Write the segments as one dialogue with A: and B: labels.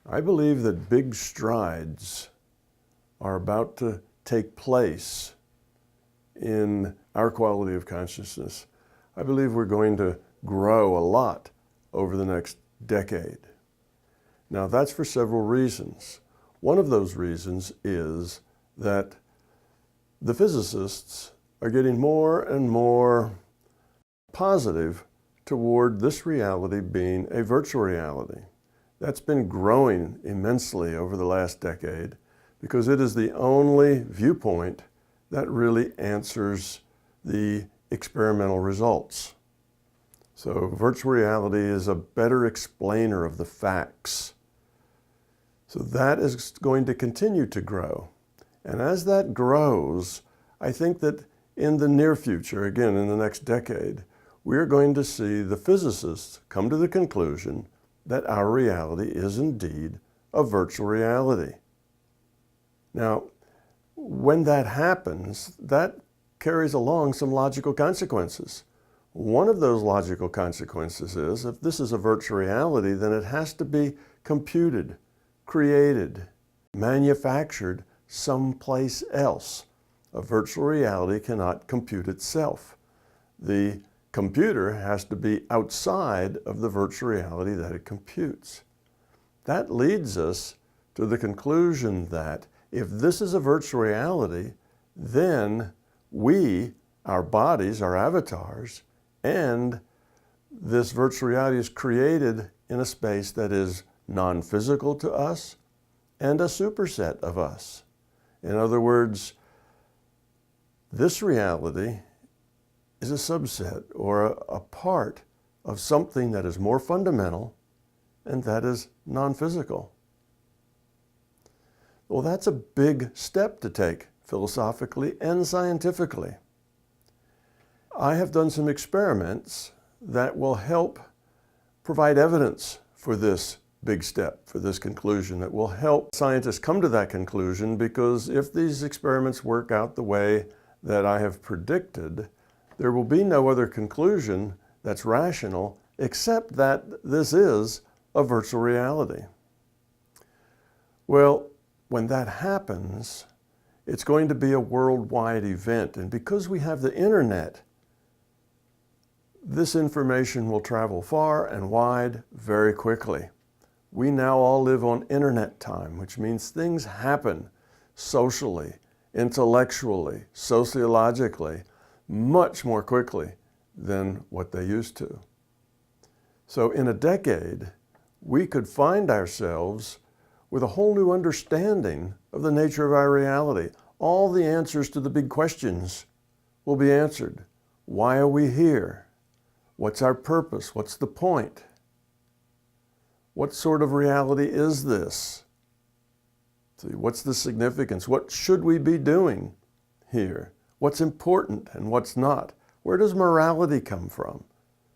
A: I believe that big strides are about to take place in our quality of consciousness. I believe we're going to grow a lot over the next decade. Now, that's for several reasons. One of those reasons is that the physicists are getting more and more positive toward this reality being a virtual reality. That's been growing immensely over the last decade because it is the only viewpoint that really answers the experimental results. So virtual reality is a better explainer of the facts. So that is going to continue to grow. And as that grows, I think that in the near future, again in the next decade, we are going to see the physicists come to the conclusion that our reality is indeed a virtual reality. Now, when that happens, that carries along some logical consequences. One of those logical consequences is, if this is a virtual reality, then it has to be computed, created, manufactured someplace else. A virtual reality cannot compute itself. The computer has to be outside of the virtual reality that it computes. That leads us to the conclusion that if this is a virtual reality, then we, our bodies, our avatars, and this virtual reality is created in a space that is non-physical to us and a superset of us. In other words, this reality is a subset or a part of something that is more fundamental and that is non-physical. Well, that's a big step to take philosophically and scientifically. I have done some experiments that will help provide evidence for this big step, for this conclusion, that will help scientists come to that conclusion, because if these experiments work out the way that I have predicted, there will be no other conclusion that's rational except that this is a virtual reality. Well, when that happens, it's going to be a worldwide event. And because we have the internet, this information will travel far and wide very quickly. We now all live on internet time, which means things happen socially, intellectually, sociologically, much more quickly than what they used to. So in a decade, we could find ourselves with a whole new understanding of the nature of our reality. All the answers to the big questions will be answered. Why are we here? What's our purpose? What's the point? What sort of reality is this? What's the significance? What should we be doing here? What's important and what's not? Where does morality come from?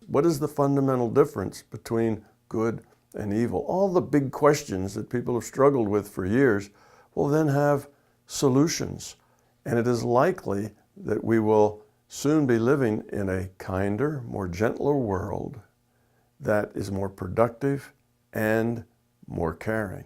A: What is the fundamental difference between good and evil? All the big questions that people have struggled with for years will then have solutions. And it is likely that we will soon be living in a kinder, more gentler world that is more productive and more caring.